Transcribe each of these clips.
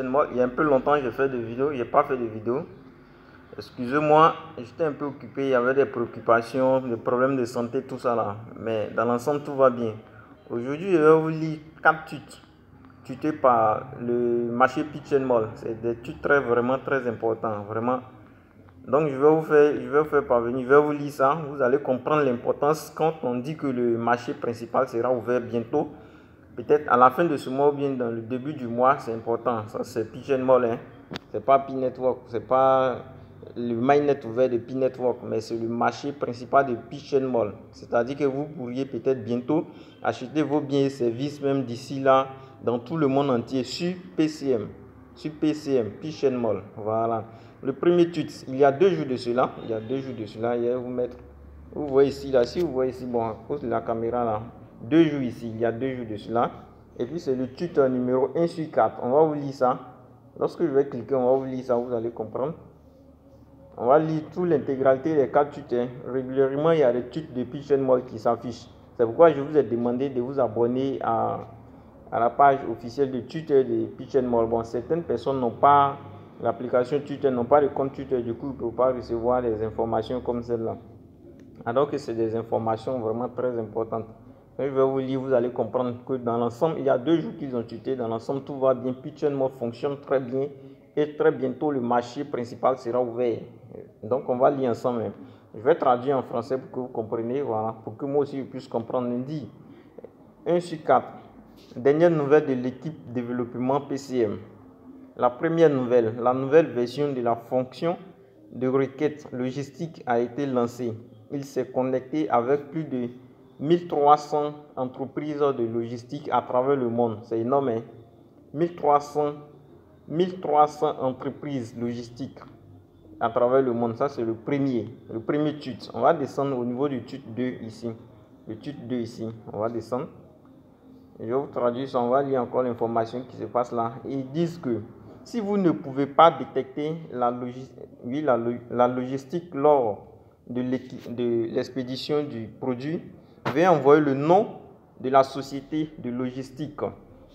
Moi, il y a un peu longtemps, j'ai fait des vidéos, j'ai pas fait de vidéos. Excusez-moi, j'étais un peu occupé, il y avait des préoccupations, des problèmes de santé, tout ça là. Mais dans l'ensemble, tout va bien. Aujourd'hui, je vais vous lire 4 tutés par le marché Pitch and Mall. C'est des tutos vraiment très importants, vraiment. Donc, je vais vous faire parvenir, je vais vous lire ça. Vous allez comprendre l'importance quand on dit que le marché principal sera ouvert bientôt. Peut-être à la fin de ce mois ou bien dans le début du mois, c'est important. Ça, c'est Pitch and Mall. Hein. C'est pas P-Network, c'est pas le mainnet ouvert de P-Network, mais c'est le marché principal de Pitch and Mall. C'est-à-dire que vous pourriez peut-être bientôt acheter vos biens et services, même d'ici là, dans tout le monde entier, sur PCM. Sur PCM, Pitch and Mall. Voilà. Le premier tweet, il y a 2 jours de cela. Il y a 2 jours de cela. Je vais vous mettre. Vous voyez ici, là. Si vous voyez ici, bon, à cause de la caméra, là. 2 jours ici, il y a 2 jours de cela. Et puis c'est le tuto numéro 1 sur 4. On va vous lire ça. Lorsque je vais cliquer, on va vous lire ça, vous allez comprendre. On va lire toute l'intégralité des 4 tutos. Régulièrement, il y a des tutos de Pitch and Mall qui s'affichent. C'est pourquoi je vous ai demandé de vous abonner à la page officielle de tuto de Pitch and Mall. Bon, certaines personnes n'ont pas l'application tuto, n'ont pas de compte tuto, du coup, ils ne peuvent pas recevoir des informations comme celle-là. Alors que c'est des informations vraiment très importantes. Je vais vous lire, vous allez comprendre que dans l'ensemble, il y a 2 jours qu'ils ont tuté. Dans l'ensemble, tout va bien. Pitch and Mall fonctionne très bien. Et très bientôt, le marché principal sera ouvert. Donc, on va lire ensemble. Je vais traduire en français pour que vous compreniez. Voilà, pour que moi aussi je puisse comprendre. Lundi 1 sur 4. Dernière nouvelle de l'équipe développement PCM. La première nouvelle, la nouvelle version de la fonction de requête logistique a été lancée. Il s'est connecté avec plus de 1300 entreprises de logistique à travers le monde. C'est énorme, hein? 1300 entreprises logistiques à travers le monde. Ça, c'est le premier tweet. On va descendre au niveau du tweet 2 ici. Le tweet 2 ici. On va descendre. Je vais vous traduire ça. On va lire encore l'information qui se passe là. Ils disent que si vous ne pouvez pas détecter la logistique lors de l'expédition du produit, veuillez envoyer le nom de la société de logistique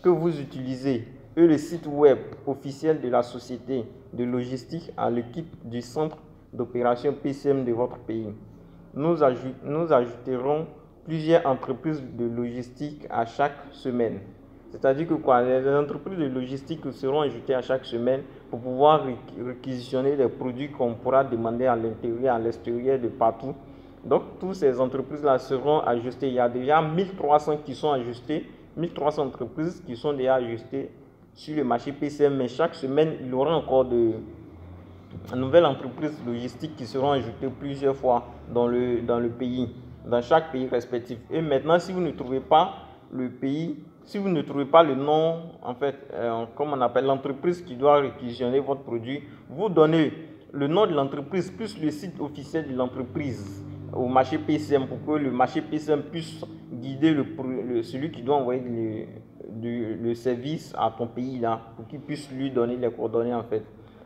que vous utilisez et le site web officiel de la société de logistique à l'équipe du centre d'opération PCM de votre pays. Nous ajouterons plusieurs entreprises de logistique à chaque semaine. C'est-à-dire que quoi, les entreprises de logistique seront ajoutées à chaque semaine pour pouvoir réquisitionner les produits qu'on pourra demander à l'intérieur, à l'extérieur, de partout. Donc, toutes ces entreprises-là seront ajustées. Il y a déjà 1300 qui sont ajustées, 1300 entreprises qui sont déjà ajustées sur le marché PCM. Mais chaque semaine, il y aura encore de nouvelles entreprises logistiques qui seront ajoutées plusieurs fois dans le pays, dans chaque pays respectif. Et maintenant, si vous ne trouvez pas le pays, si vous ne trouvez pas le nom, en fait, comme on appelle l'entreprise qui doit réquisitionner votre produit, vous donnez le nom de l'entreprise plus le site officiel de l'entreprise au marché PCM pour que le marché PCM puisse guider celui qui doit envoyer le service à ton pays là, pour qu'il puisse lui donner les coordonnées en fait.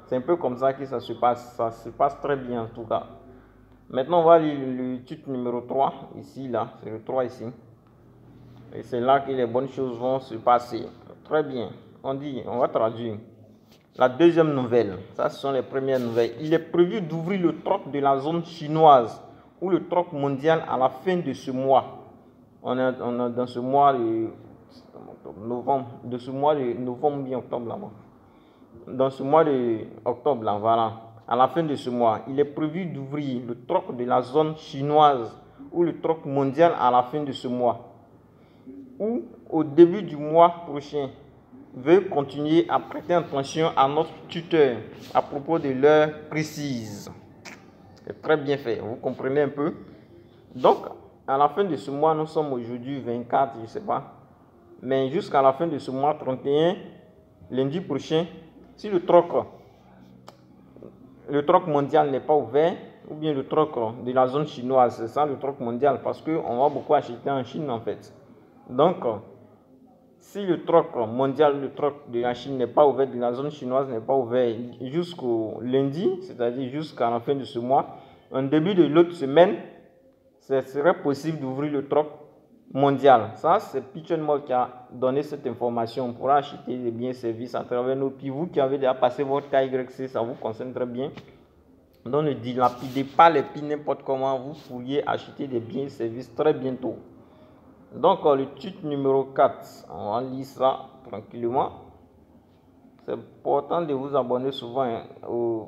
C'est un peu comme ça que ça se passe. Ça se passe très bien en tout cas. Maintenant, on va lire le titre numéro 3. Ici, là. C'est le 3 ici. Et c'est là que les bonnes choses vont se passer. Très bien. On va traduire. La deuxième nouvelle. Ça, ce sont les premières nouvelles. Il est prévu d'ouvrir le troc de la zone chinoise ou le troc mondial à la fin de ce mois. On est dans ce mois de novembre. De ce mois de novembre bien octobre là-bas. Dans ce mois d'octobre, là, voilà, à la fin de ce mois, il est prévu d'ouvrir le troc de la zone chinoise ou le troc mondial à la fin de ce mois ou au début du mois prochain. Veuillez continuer à prêter attention à notre tuteur à propos de l'heure précise. C'est très bien fait, vous comprenez un peu. Donc, à la fin de ce mois, nous sommes aujourd'hui 24, je ne sais pas, mais jusqu'à la fin de ce mois 31, lundi prochain, si le troc mondial n'est pas ouvert, ou bien le troc de la zone chinoise, c'est ça le troc mondial, parce qu'on va beaucoup acheter en Chine en fait. Donc, si le troc mondial, le troc de la Chine n'est pas ouvert, de la zone chinoise n'est pas ouvert jusqu'au lundi, c'est-à-dire jusqu'à la fin de ce mois, en début de l'autre semaine, ce serait possible d'ouvrir le troc mondial. Ça, c'est Pitchenmall qui a donné cette information. On pourra acheter des biens et services à travers nos pays. Vous qui avez déjà passé votre KYC, ça vous concerne très bien. Donc, ne dilapidez pas les pays n'importe comment. Vous pourriez acheter des biens et services très bientôt. Donc, le titre numéro 4, on va lire ça tranquillement. C'est important de vous abonner souvent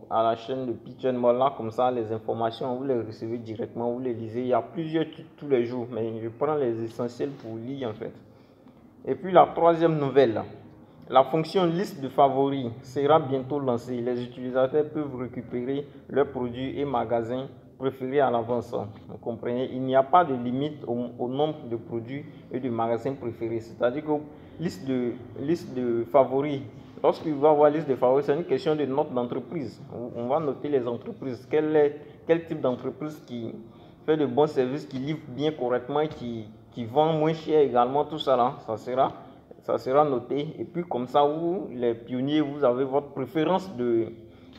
à la chaîne de Pitchenmall là, comme ça les informations vous les recevez directement, vous les lisez. Il y a plusieurs titres tous les jours, mais je prends les essentiels pour lire en fait. Et puis la troisième nouvelle, la fonction liste de favoris sera bientôt lancée. Les utilisateurs peuvent récupérer leurs produits et magasins préférés à l'avance. Vous comprenez, il n'y a pas de limite au nombre de produits et de magasins préférés. C'est-à-dire que liste de favoris, lorsqu'il va avoir liste de favoris, c'est une question de note d'entreprise. On va noter les entreprises. Quel type d'entreprise qui fait de bons services, qui livre bien correctement, qui vend moins cher également, tout ça là, ça sera noté. Et puis comme ça, vous, les pionniers, vous avez votre préférence de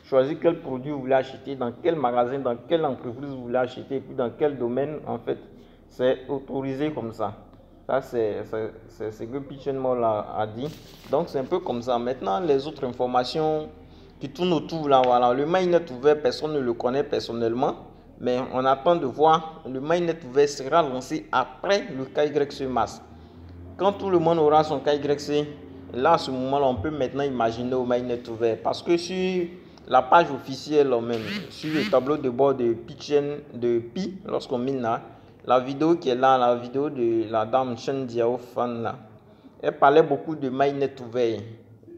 choisir quel produit vous voulez acheter, dans quel magasin, dans quelle entreprise vous voulez acheter, et puis dans quel domaine, en fait, c'est autorisé comme ça. Ça, c'est ce que Pitchenmall a dit. Donc, c'est un peu comme ça. Maintenant, les autres informations qui tournent autour, là, voilà. Le mainnet ouvert, personne ne le connaît personnellement. Mais on attend de voir. Le mainnet ouvert sera lancé après le KYC Mass. Quand tout le monde aura son KYC, là, à ce moment-là, on peut maintenant imaginer au mainnet ouvert. Parce que sur la page officielle, même, sur le tableau de bord de Pi, lorsqu'on mine là, la vidéo qui est là, la vidéo de la dame Chen Diao Fan là, elle parlait beaucoup de mainnet ouvert.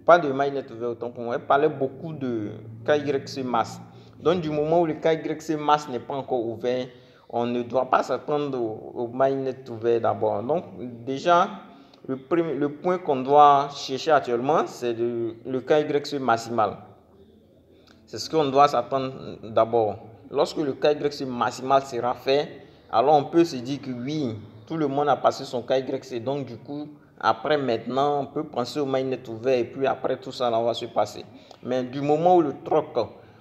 Pas de mainnet ouvert autant pour moi, elle parlait beaucoup de KYC Mass. Donc du moment où le KYC Mass n'est pas encore ouvert, on ne doit pas s'attendre au mainnet ouvert d'abord. Donc déjà, le point qu'on doit chercher actuellement, c'est le KYC maximal. C'est ce qu'on doit s'attendre d'abord. Lorsque le KYC maximal sera fait, alors on peut se dire que oui, tout le monde a passé son KYC. Donc du coup, après maintenant, on peut penser au mainnet ouvert et puis après tout ça, là, va se passer. Mais du moment où le troc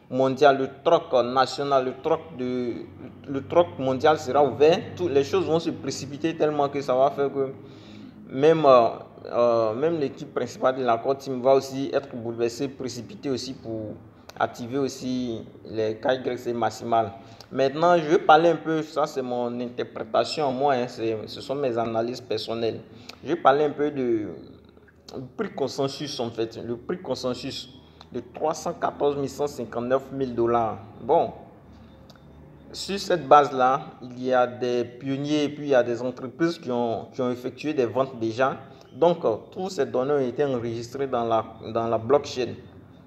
mondial, le troc national, le troc mondial sera ouvert, toutes les choses vont se précipiter tellement que ça va faire que même l'équipe principale de la Core Team va aussi être bouleversée, précipitée aussi pour activer aussi les KYC maximales. Maintenant, je vais parler un peu, ça c'est mon interprétation, moi, hein, ce sont mes analyses personnelles. Je vais parler un peu du prix consensus en fait, le prix consensus de 314 159 000 $. Bon, sur cette base-là, il y a des pionniers et puis il y a des entreprises qui ont effectué des ventes déjà. Donc, toutes ces données ont été enregistrées dans la blockchain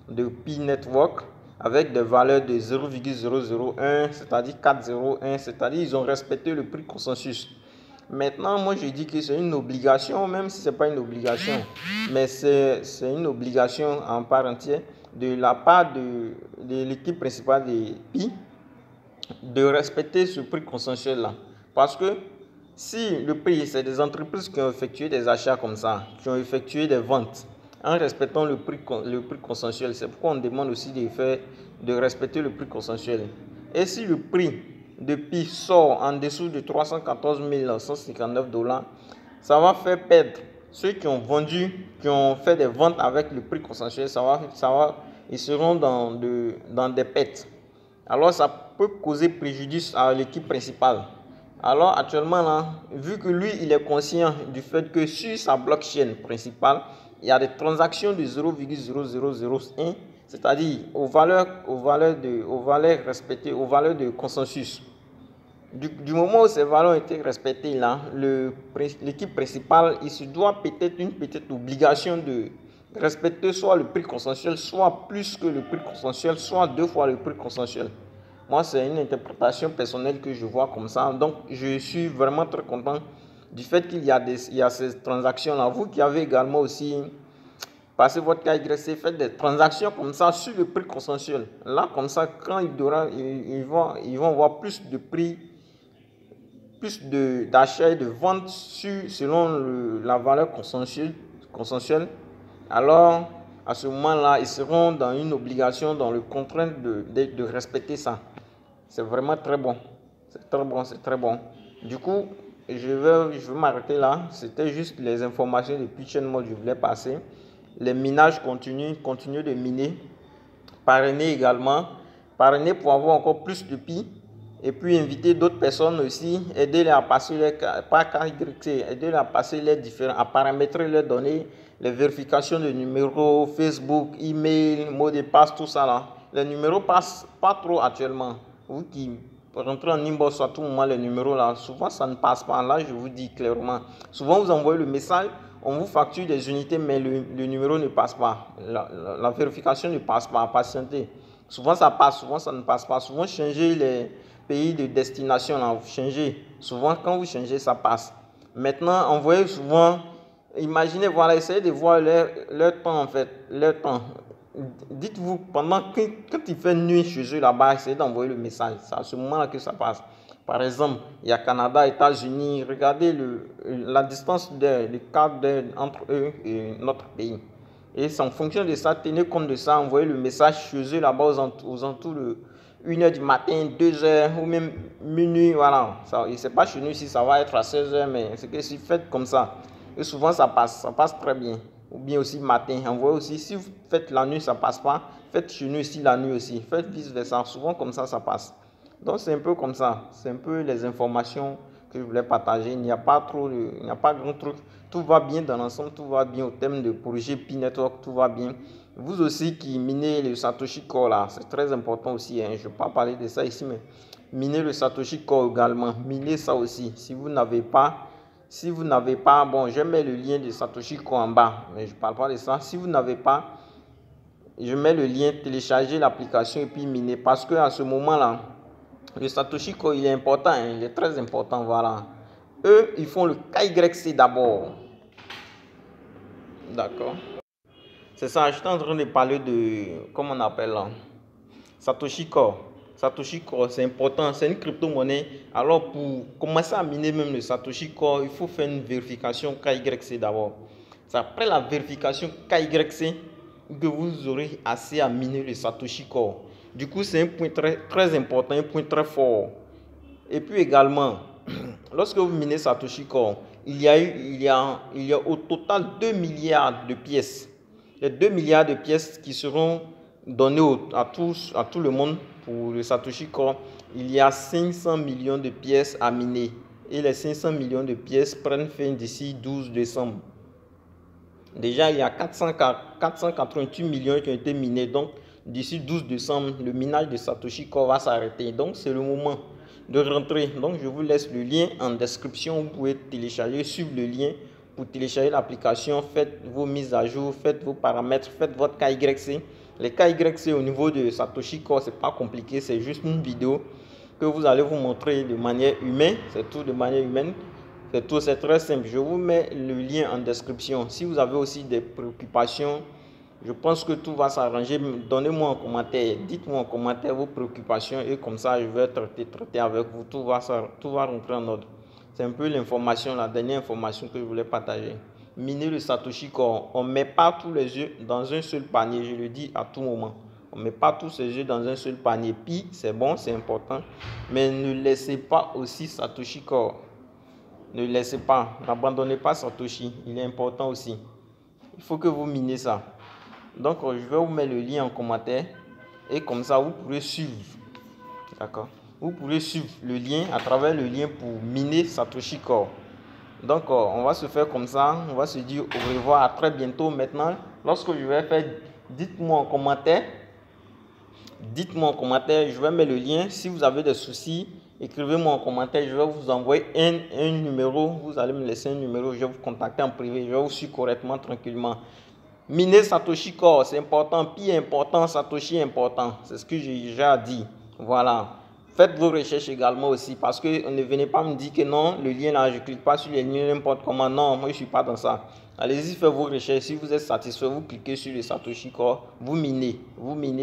de Pi Network avec des valeurs de 0,001, c'est-à-dire 401, c'est-à-dire ils ont respecté le prix consensus. Maintenant, moi je dis que c'est une obligation, même si ce n'est pas une obligation, mais c'est une obligation en part entière de la part de l'équipe principale de Pi de respecter ce prix consensuel-là. Parce que si le prix, c'est des entreprises qui ont effectué des achats comme ça, qui ont effectué des ventes, en respectant le prix consensuel, c'est pourquoi on demande aussi de respecter le prix consensuel. Et si le prix de Pi sort en dessous de 314 159 $, ça va faire perdre ceux qui ont vendu, qui ont fait des ventes avec le prix consensuel, ils seront dans des pertes. Alors ça peut causer préjudice à l'équipe principale. Alors actuellement là, vu que lui il est conscient du fait que sur sa blockchain principale, il y a des transactions de 0,0001, c'est-à-dire aux valeurs respectées, aux valeurs de consensus. Du moment où ces valeurs ont été respectées là, l'équipe principale, il se doit peut-être une petite obligation de respecter soit le prix consensuel, soit plus que le prix consensuel, soit 2 fois le prix consensuel. Moi, c'est une interprétation personnelle que je vois comme ça. Donc, je suis vraiment très content du fait qu'il y a ces transactions-là. Vous qui avez également aussi passé votre KYC, faites des transactions comme ça sur le prix consensuel. Là, comme ça, quand ils vont avoir plus de prix, plus d'achat et de vente selon la valeur consensuelle. Alors, à ce moment-là, ils seront dans une obligation, dans le contrainte de respecter ça. C'est vraiment très bon. C'est très bon, c'est très bon. Du coup, je vais m'arrêter là. C'était juste les informations de Pitch and Mode que je voulais passer. Les minages continuez de miner. Parrainer également. Parrainer pour avoir encore plus de pi. Et puis inviter d'autres personnes aussi. Aider-les à passer aider-les à passer les différents, à paramétrer leurs données, les vérifications de numéros, Facebook, email, mot de passe, tout ça là. Les numéros passent pas trop actuellement. Vous qui rentrez en inbox à tout moment, les numéros là, souvent ça ne passe pas. Là, je vous dis clairement. Souvent, vous envoyez le message, on vous facture des unités, mais le numéro ne passe pas. La vérification ne passe pas. Patientez. Souvent, ça passe, souvent, ça ne passe pas. Souvent, changez les pays de destination là, vous changez. Souvent, quand vous changez, ça passe. Maintenant, envoyez souvent. Imaginez, voilà, essayez de voir leur temps en fait, leur temps. Dites-vous, quand il fait nuit chez eux là-bas, essayez d'envoyer le message. C'est à ce moment-là que ça passe. Par exemple, il y a Canada, États-Unis. Regardez la distance le cadre entre eux et notre pays. Et c'est en fonction de ça, tenez compte de ça, envoyez le message chez eux là-bas aux alentours de 1h du matin, 2h ou même minuit. Voilà. Ça, et ce n'est pas chez nous si ça va être à 16h, mais c'est que si vous faites comme ça. Et souvent ça passe très bien. Ou bien aussi matin, envoyez aussi. Si vous faites la nuit, ça ne passe pas. Faites chez nous ici la nuit aussi. Faites vice versa. Souvent comme ça passe. Donc c'est un peu comme ça. C'est un peu les informations que je voulais partager. Il n'y a pas grand truc. Tout va bien dans l'ensemble. Tout va bien au thème de projet Pi Network. Tout va bien. Vous aussi qui minez le Satoshi Core là, c'est très important aussi. Hein. Je ne vais pas parler de ça ici, mais minez le Satoshi Core également. Minez ça aussi. Si vous n'avez pas, bon, je mets le lien de Satoshi Core en bas, mais je ne parle pas de ça. Si vous n'avez pas, je mets le lien, télécharger l'application et puis miner. Parce qu'à ce moment-là, le Satoshi Core, il est important, hein, il est très important, voilà. Eux, ils font le KYC d'abord. D'accord. C'est ça, je suis en train de parler de, comment on appelle là, Satoshi Core. Satoshi Core, c'est important, c'est une crypto-monnaie. Alors, pour commencer à miner même le Satoshi Core, il faut faire une vérification KYC d'abord. C'est après la vérification KYC que vous aurez assez à miner le Satoshi Core. Du coup, c'est un point très important, un point très fort. Et puis également, lorsque vous minez Satoshi Core, il y a au total 2 milliards de pièces. Les 2 milliards de pièces qui seront données à tout le monde pour le Satoshi Core, il y a 500 millions de pièces à miner. Et les 500 millions de pièces prennent fin d'ici 12 décembre. Déjà, il y a 488 millions qui ont été minés. Donc, d'ici 12 décembre, le minage de Satoshi Core va s'arrêter. Donc, c'est le moment de rentrer. Donc, je vous laisse le lien en description. Vous pouvez télécharger, suivre le lien pour télécharger l'application. Faites vos mises à jour, faites vos paramètres, faites votre KYC. Les KYC au niveau de Satoshi Core, ce n'est pas compliqué. C'est juste une vidéo que vous allez vous montrer de manière humaine. C'est tout de manière humaine. C'est tout, c'est très simple. Je vous mets le lien en description. Si vous avez aussi des préoccupations, je pense que tout va s'arranger. Donnez-moi en commentaire. Dites-moi en commentaire vos préoccupations et comme ça, je vais traiter avec vous. Tout va rentrer en ordre. C'est un peu l'information, la dernière information que je voulais partager. Miner le Satoshi Core. On ne met pas tous les œufs dans un seul panier. Je le dis à tout moment. On ne met pas tous ces œufs dans un seul panier. Pi, c'est bon, c'est important. Mais ne laissez pas aussi Satoshi Core. Ne laissez pas, n'abandonnez pas Satoshi, il est important aussi. Il faut que vous minez ça. Donc, je vais vous mettre le lien en commentaire et comme ça, vous pourrez suivre. D'accord? Vous pourrez suivre le lien à travers le lien pour miner Satoshi Core. Donc, on va se faire comme ça. On va se dire au revoir, à très bientôt. Maintenant, lorsque je vais faire, dites-moi en commentaire. Dites-moi en commentaire, je vais mettre le lien. Si vous avez des soucis, écrivez-moi en commentaire, je vais vous envoyer un numéro, vous allez me laisser un numéro, je vais vous contacter en privé, je vais vous suivre correctement, tranquillement. Miner Satoshi Core, c'est important, Pi est important, Satoshi est important, c'est ce que j'ai déjà dit. Voilà. Faites vos recherches également aussi, parce que ne venez pas me dire que non, le lien là, je ne clique pas sur les liens n'importe comment. Non, moi je ne suis pas dans ça. Allez-y, faites vos recherches. Si vous êtes satisfait, vous cliquez sur le Satoshi Core, vous minez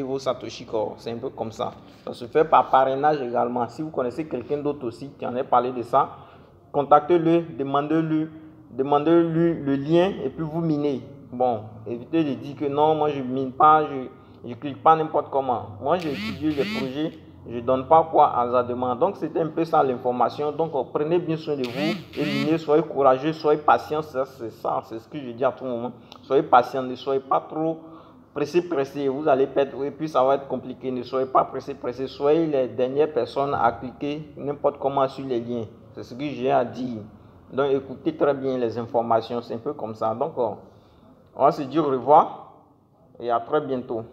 vos Satoshi Core. C'est un peu comme ça. Ça se fait par parrainage également. Si vous connaissez quelqu'un d'autre aussi qui en a parlé de ça, contactez-le, demandez-lui le lien et puis vous minez. Bon, évitez de dire que non, moi je ne mine pas, je ne clique pas n'importe comment. Moi j'ai étudié les projets Je ne donne pas quoi hasardement. Donc, c'était un peu ça l'information. Donc, prenez bien soin de vous. Éliminez, soyez courageux, soyez patient. C'est ça, c'est ce que je dis à tout moment. Soyez patient, ne soyez pas trop pressé. Vous allez perdre et puis ça va être compliqué. Ne soyez pas pressé. Soyez les dernières personnes à cliquer n'importe comment sur les liens. C'est ce que j'ai à dire. Donc, écoutez très bien les informations. C'est un peu comme ça. Donc, on va se dire au revoir et à très bientôt.